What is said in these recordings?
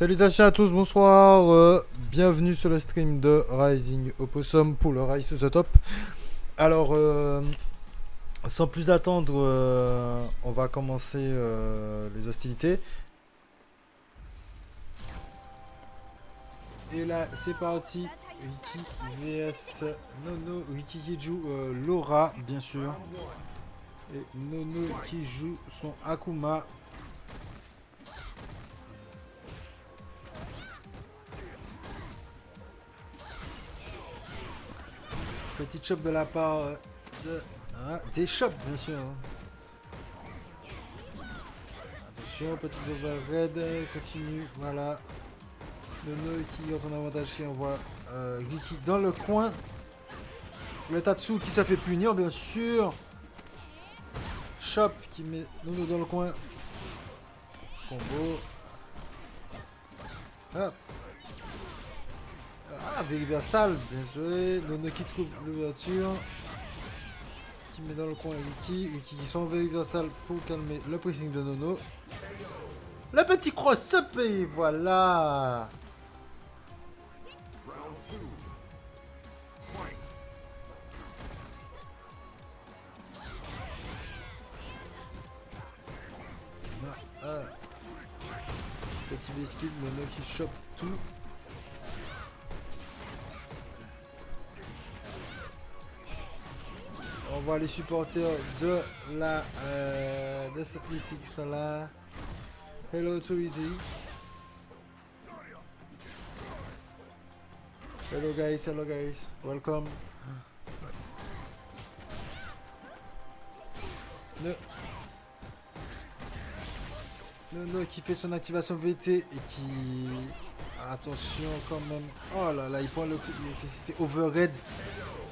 Salutations à tous, bonsoir, bienvenue sur le stream de Rising Opossum pour le Rise to the Top. Alors, sans plus attendre, on va commencer les hostilités. Et là, c'est parti, Wiki vs Nono, Wiki qui joue Laura, bien sûr. Et Nono qui joue son Akuma. Petite shop de la part des shops, bien sûr. Attention, petits overhead, continue, voilà. Nono qui a son avantage qui envoie Wiki dans le coin. Le Tatsu qui se fait punir, bien sûr. Shop qui met Nono dans le coin. Combo. Hop. Ah, Veriversal, bien joué. Nono qui trouve l'ouverture. Qui met dans le coin Wiki. Wiki qui sont Veriversal pour calmer le pressing de Nono. Le petit cross-up et voilà. Petit biscuit, Nono qui chope tout. On voit les supporters de la de cette musique là. Hello to easy. Hello guys, welcome. Nono qui fait son activation VT et qui... Attention quand même. Oh là là, il prend le coup de nécessité overhead.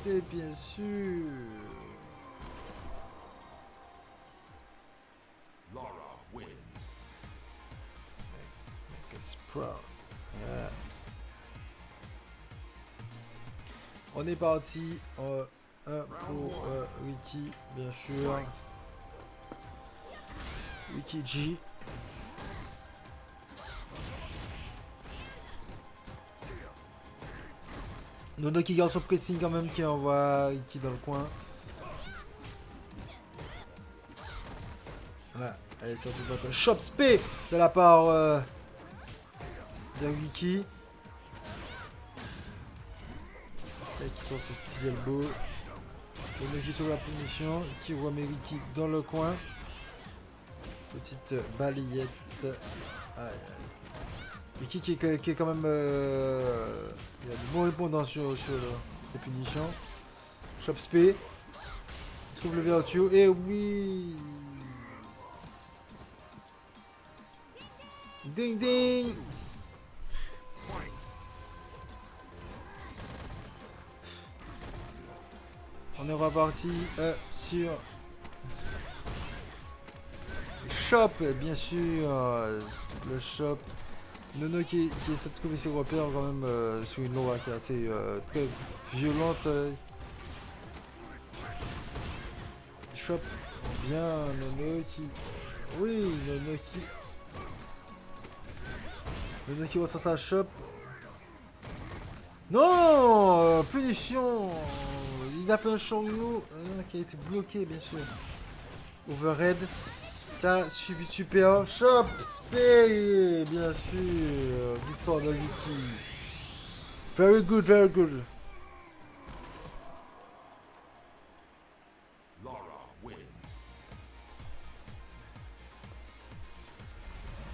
Et bien sûr... Yeah. On est parti. Un pour Wiki, bien sûr. Wiki G. Nono qui garde son pressing quand même, qui envoie Wiki dans le coin. Voilà, elle est sortie de votre shop spé de la part de Wiki. Et qui sont ces petits elbows. Nono qui trouve la punition, qui remet Wiki dans le coin. Petite balayette. Aïe, aïe. Wiki qui est quand même... il y a du bon répondant sur les punitions. Shop spé. Il trouve le Virtue. Et oui. Ding ding. On est reparti sur shop, bien sûr, le shop. Nono qui essaie de trouver ses repères quand même sur une Laura qui est assez très violente. Shop, bien, Nono qui... Oui, Nono qui ressort sa shop. Non, punition. Il a fait un Shoryu qui a été bloqué, bien sûr. Overhead. T'as suivi super. Shop, spé, bien sûr. Victoire de Wiki. Very good, very good.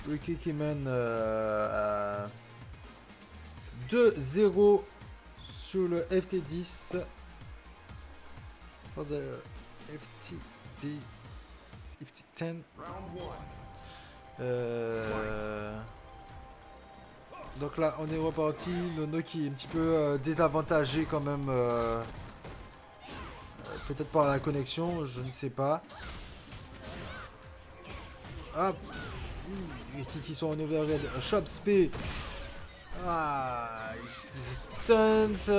Wiki qui mène 2-0 sur le FT10. For the FT10. Donc là, on est reparti. Nono qui est un petit peu désavantagé quand même. Peut-être par la connexion, je ne sais pas. Hop. Qui sont en overhead. Shop spé. Ah, stunt.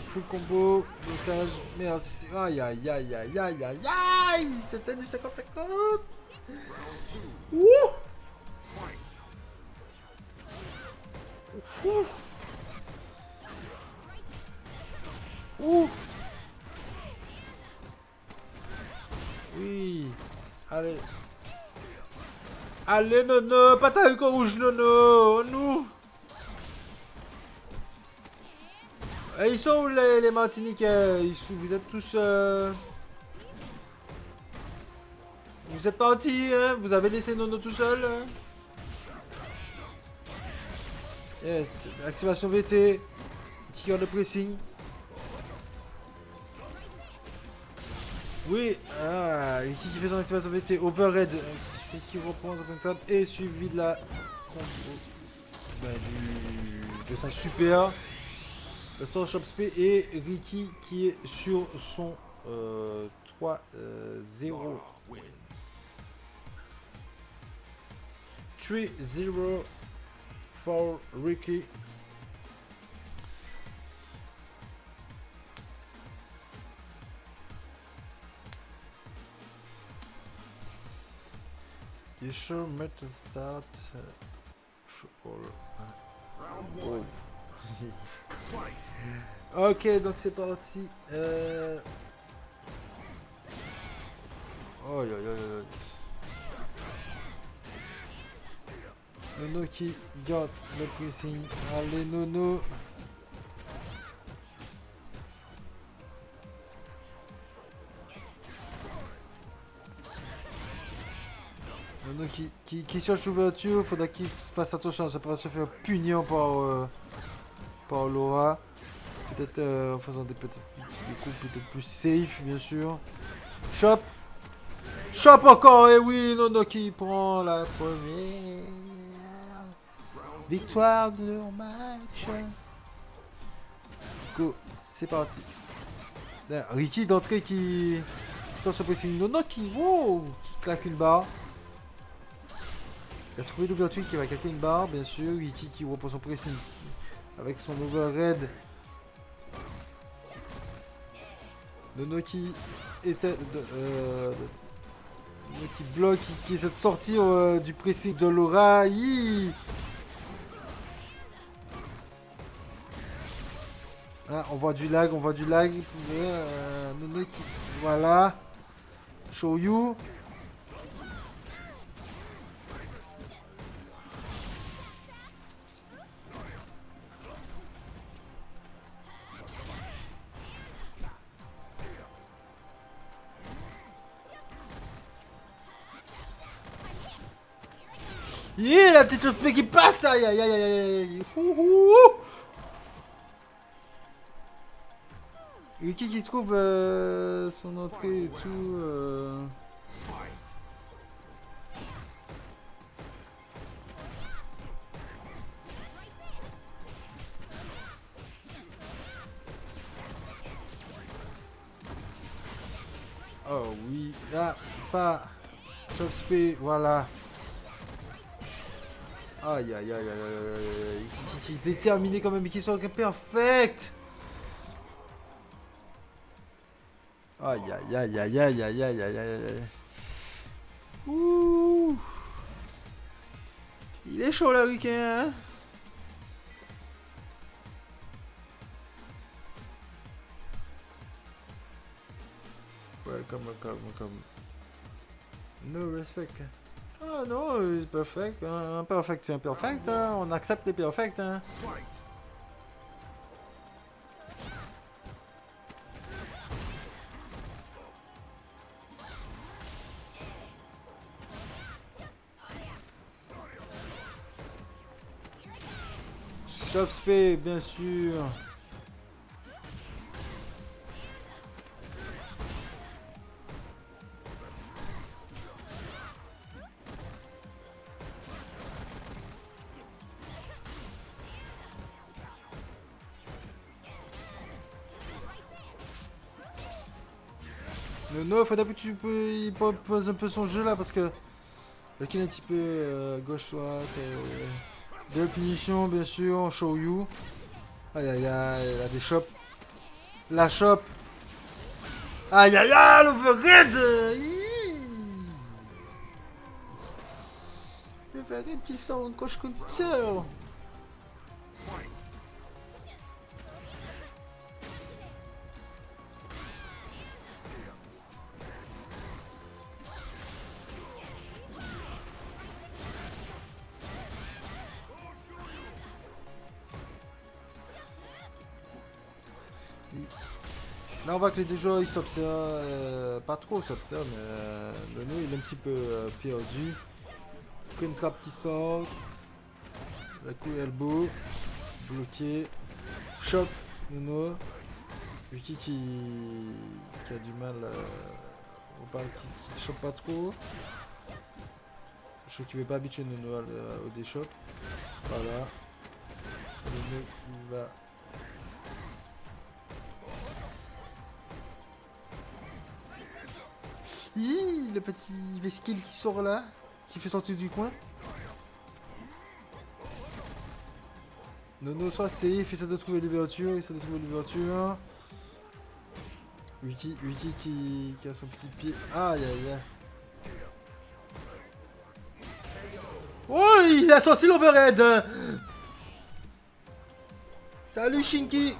Full combo. Blocage. Merci. Aïe aïe aïe aïe aïe aïe aïe. C'était du 50-50. Wouh. Ouh. Ouh. Oui. Allez. Allez, Nono. Patate rouge, Nono. Nous. Ils sont où les Martiniquais? Vous êtes tous... Vous êtes partis, hein? Vous avez laissé Nono tout seul, hein? Yes. Activation VT. Qui garde le pressing. Oui. Ah, qui fait son activation VT. Overhead. Qui reprend son contact. Et suivi de la... de sa super. Sur Shop SP et Ricky qui est sur son 3-0. 3-0 for Ricky. You sure metal start oh. Ok, donc c'est parti. Oh, aïe, aïe, aïe. Nono qui garde le pressing. Allez, Nono. Nono qui cherche l'ouverture. Faudra qu'il fasse attention, ça peut se faire punir par Laura. Peut-être en faisant des coups peut-être plus safe, bien sûr. Chop. Chop encore. Et oui, Nono qui prend la première victoire de leur match. Go. C'est parti. Ricky d'entrée qui sort ce pressing. Nono qui claque une barre. Il a trouvé l'ouverture qui va claquer une barre, bien sûr. Ricky qui reprend son pressing avec son overhead. Nono qui essaie de qui bloque, qui essaie de sortir du pressing de Laura. Ah, on voit du lag. Nono qui... Voilà. Show you. Yeah, la petite chauve qui passe. Aïe aïe aïe aïe aïe. Ricky qui trouve son entrée et tout. Oh oui, là, pas. Chop spé, voilà. Aïe aïe aïe aïe aïe. Qui est déterminé quand même, mais qui sont perfect. Aïe aïe aïe aïe aïe aïe aïe aïe aïe. Ouh. Il est chaud là, Ricky, hein. Welcome. No respect. Ah non, c'est perfect. Un perfect, c'est un perfect. Hein. On accepte les perfects. Hein. Shop spé, bien sûr. Non, faudrait que il pose un peu son jeu là parce que le kill est un petit peu gauche-droite. Belle punition, bien sûr, show you. Aïe aïe aïe, il a des chops. La chop. Aïe aïe aïe, l'overhead. L'overhead qui sort en coach counter. Là on voit que les deux joueurs ils s'observent, pas trop s'observent, mais Nono il est un petit peu perdu. Une trappe qui sort, la coup elbow, bloqué, choc Nono, Yuki qui a du mal, qui chope pas trop. Je crois qu'il veut pas habituer Nono au déchop. Voilà. Nono il va. Le petit Vesquille qui sort là, qui fait sortir du coin. Nono soit safe, il essaie de trouver l'ouverture, Yuki qui a son petit pied. Aïe aïe aïe. Oh, il a sorti l'overhead. Salut Shinky.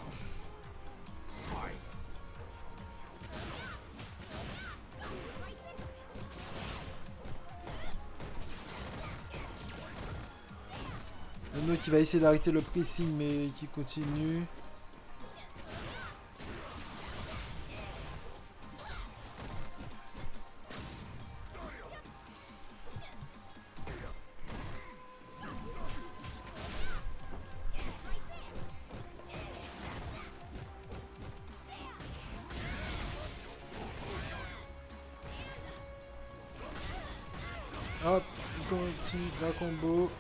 Nono qui va essayer d'arrêter le pressing mais qui continue. Hop, il continue la combo.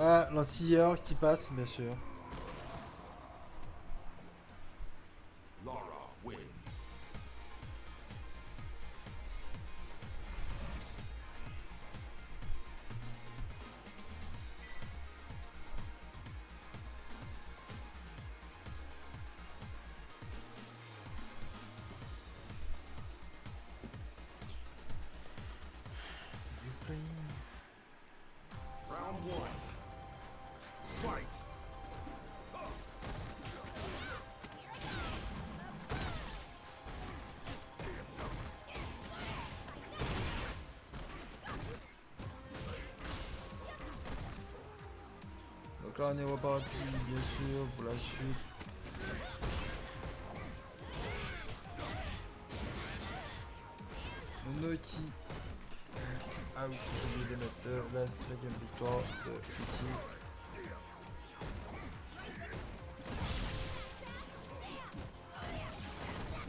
Ah, l'antilleur qui passe, bien sûr. Donc là on est reparti bien sûr pour la chute. Nono qui out, j'ai oublié de mettre la 5ème victoire de Yuki.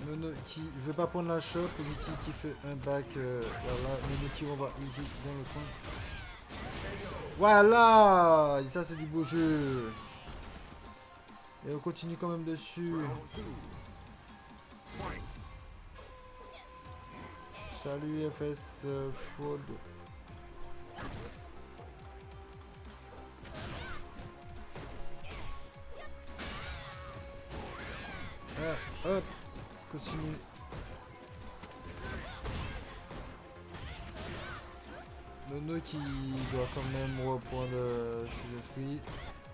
Nono qui veut pas prendre la shop, Yuki qui fait un back, voilà, Nono qui renvoie Yuki dans le coin. Voilà, et ça c'est du beau jeu. Et on continue quand même dessus. Salut FS Fold. Ah, hop, continue. Nono qui doit quand même reprendre ses esprits.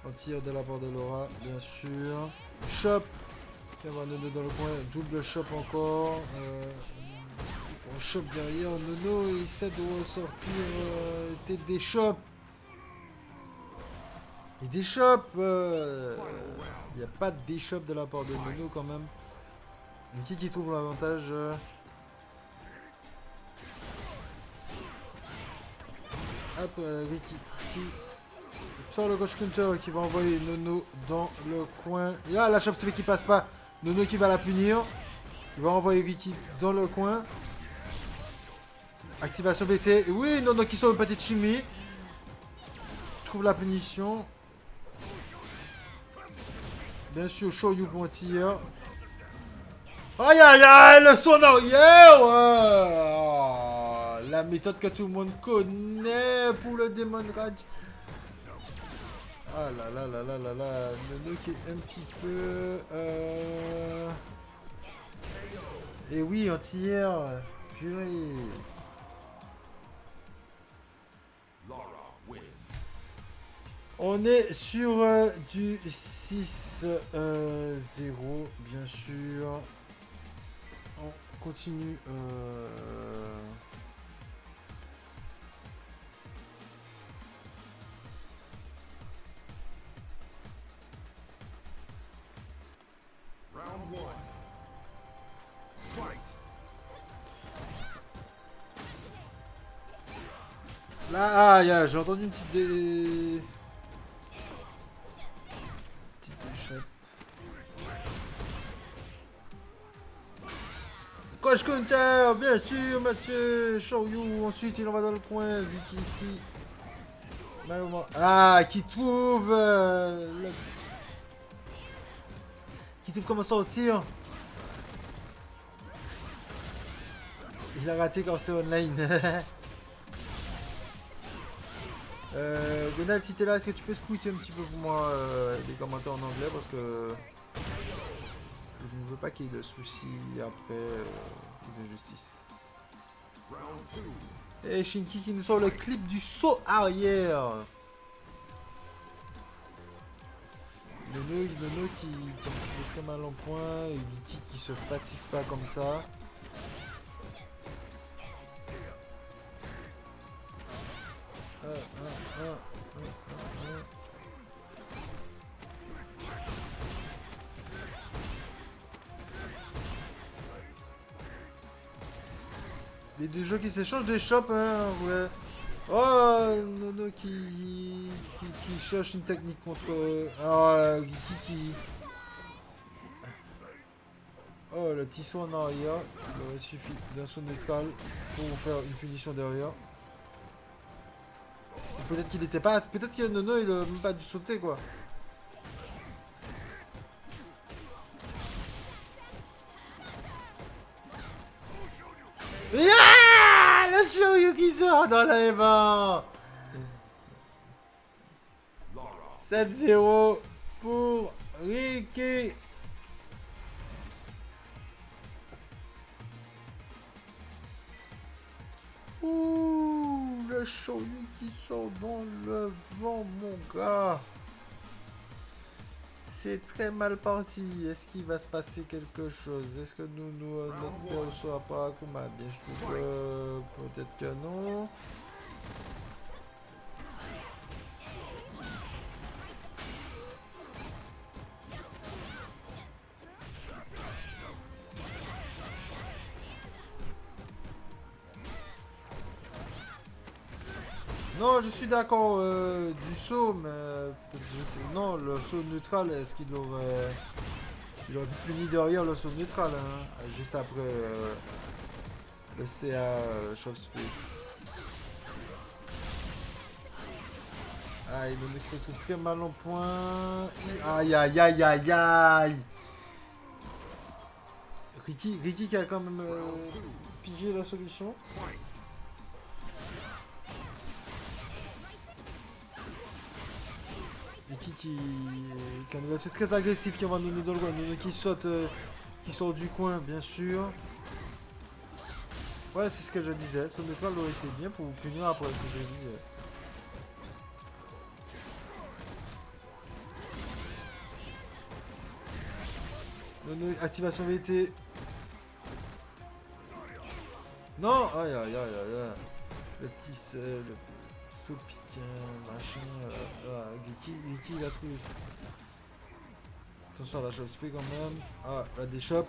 On tire de la part de Laura, bien sûr. Chop. On va Nono dans le coin. Double chop encore. On chope derrière. Nono essaie de ressortir tête des chops. Il déchoppe. Il n'y a pas de déchoppe de la part de Nono quand même. Yuki qui trouve l'avantage. Hop, Ricky qui sort le gauche counter qui va envoyer Nono dans le coin. Et là, la chope c'est qui passe pas. Nono qui va la punir. Il va envoyer Ricky dans le coin. Activation BT. Oui, Nono qui sort une petite chimie. Trouve la punition. Bien sûr, Shoyu pour un tir. Aïe aïe aïe, le son arrière. La méthode que tout le monde connaît pour le Demon Rage. Ah là là là là là là. Nono qui est un petit peu... Et oui, anti-air. Purée. On est sur du 6-0, bien sûr. On continue. Là, ah, j'ai entendu une petite déchette. Coach Counter, bien sûr, Mathieu, Shoryou. Ensuite, il en va dans le coin. Vicky. Malheureusement. Ah, qui trouve. Qui trouve comment sortir. Il a raté quand c'est online. Donald, si t'es là, est-ce que tu peux squeeter un petit peu pour moi les commentaires en anglais parce que je ne veux pas qu'il y ait de soucis après d'injustice. Et Shinki qui nous sort le clip du saut arrière. Nono qui est très mal en point et Vicky qui se fatigue pas comme ça. Les deux jeux qui s'échangent des shops, hein, ouais. Oh, Nono qui cherche une technique contre... Vicky qui... Oh, le petit saut en arrière. Il aurait suffi d'un saut neutral pour faire une punition derrière. Peut-être qu'il était pas... Peut-être que Nono, il a même pas dû sauter, quoi. Ah, le Shoryou qui sort dans les vents. 7-0 pour Ricky. Ouh, le Shoryou qui sort dans le vent, mon gars. C'est très mal parti. Est-ce qu'il va se passer quelque chose? Est-ce que notre perso a pas Akuma? Bien sûr que peut-être que non. Non, je suis d'accord du saut, mais non, le saut neutral, est-ce qu'il aurait... Il aurait pu punir derrière le saut neutral, hein, juste après le CA Chop Speed. Ah, il me se trouve très mal en point. Aïe, aïe, aïe, aïe, aïe. Ricky qui a quand même pigé la solution. Ricky qui a une voiture très agressive qui envoie Nono dans le coin. Nono qui saute, qui sort du coin, bien sûr. Ouais, c'est ce que je disais. Son neutral aurait été bien pour vous punir après, c'est ce que je disais. Nono, activation VT. Non! Aïe, aïe, aïe, aïe, aïe. Le petit saut piquant, machin. Vicky, il a trouvé. Attention à la Chop Speed quand même. Ah, la déchoppe.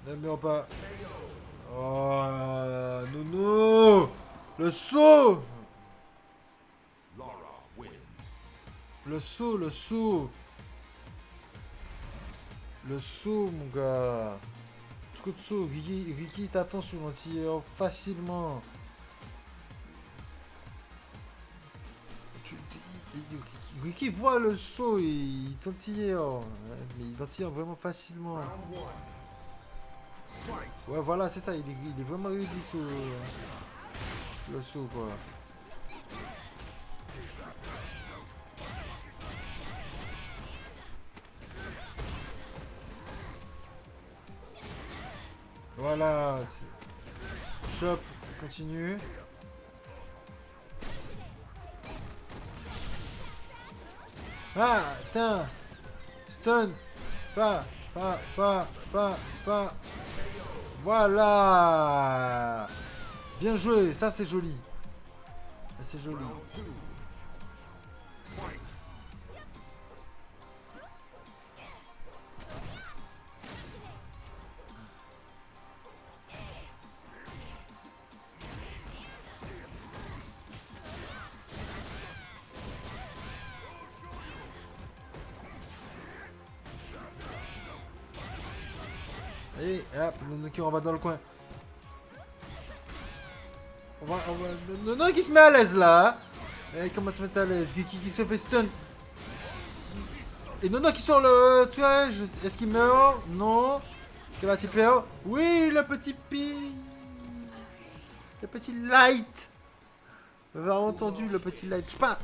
Ne meurs pas. Oh, Nono! Le saut! Le saut, le saut! Le saut, mon gars! Trop de saut. Ricky t'attend sur l'anti-air facilement. Ricky voit le saut et il t'anti-air. Mais il t'anti-air vraiment facilement. Ouais, voilà, c'est ça. Il est vraiment réussi sur le saut, quoi. Voilà. Chop, continue. Ah, tiens. Stun. Pas. Voilà. Bien joué, ça c'est joli. C'est joli. Et hop, Nonoki, on va dans le coin. Nono qui se met à l'aise là. Et comment se met à l'aise? Qui se fait stun. Et Nono qui sort le tuage. Est-ce qu'il meurt? Non. Que va-t-il faire? Oui, le petit pi. Le petit light. Vous avez entendu le petit light. Je sais pas.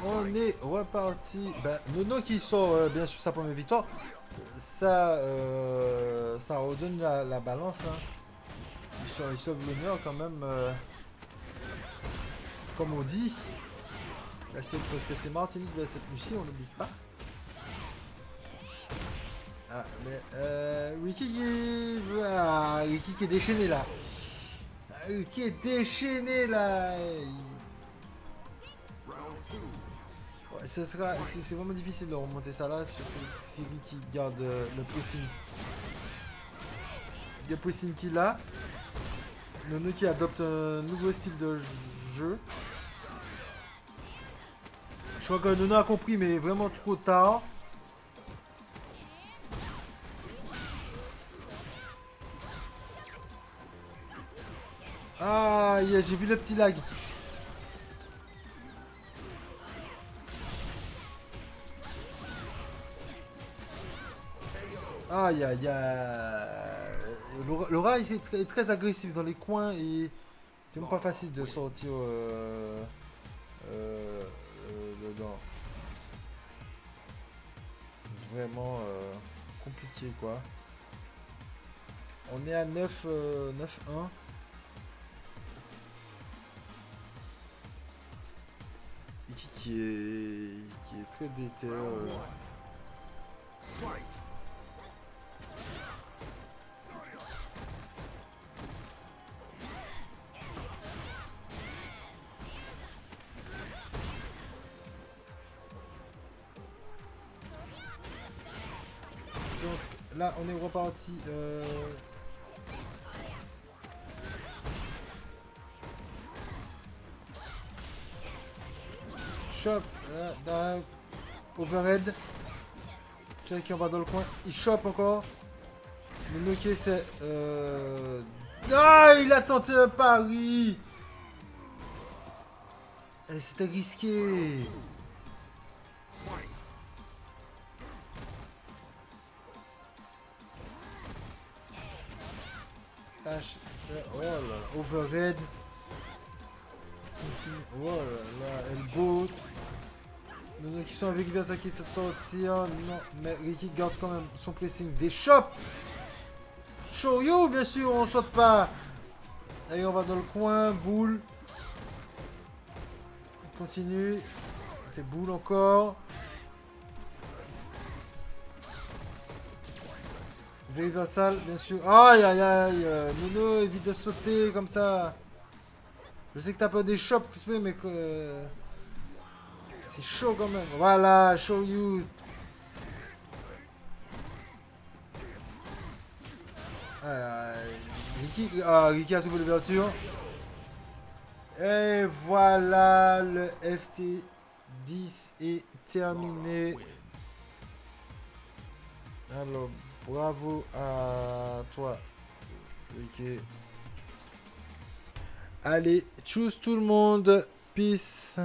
On est reparti. Ben, Nono qui sort bien sûr sa première victoire. Ça redonne la balance. Hein. Il sauve l'honneur quand même. Comme on dit. Là, parce que c'est Martinique de cette nuit-ci, on n'oublie pas. Ah, mais Ricky qui est déchaîné là. Ricky est déchaîné là. C'est vraiment difficile de remonter ça là, surtout si Ricky garde le pressing. Le pressing qu'il a. Nono qui adopte un nouveau style de jeu. Je crois que Nono a compris, mais vraiment trop tard. Ah, yeah, j'ai vu le petit lag. Aïe aïe aïe. Laura est très agressif dans les coins et c'est même pas facile de sortir dedans. Vraiment compliqué quoi. On est à 9-1. Et qui est très déter. Donc là on est reparti. Shop, overhead. Tu vois qui en va dans le coin. Il chope encore. Le Noké c'est. Ah, il a tenté un pari. C'était risqué. Oh là, overhead. Oh là là, elbow. Nous qui sont avec Iwasaki cette sortir. Non, mais Ricky garde quand même son pressing. Des chops. Shoryu, bien sûr, on saute pas. Allez, on va dans le coin. Boule. On continue. T'es boule encore. Vassal, bien sûr. Aïe aïe aïe. Nono, évite de sauter comme ça. Je sais que t'as pas des chops, mais que. C'est chaud quand même. Voilà, show you. Ricky a sauvé l'ouverture. Et voilà, le FT10 est terminé. Alors, bravo à toi, Ricky. Allez, tchuss tout le monde. Peace.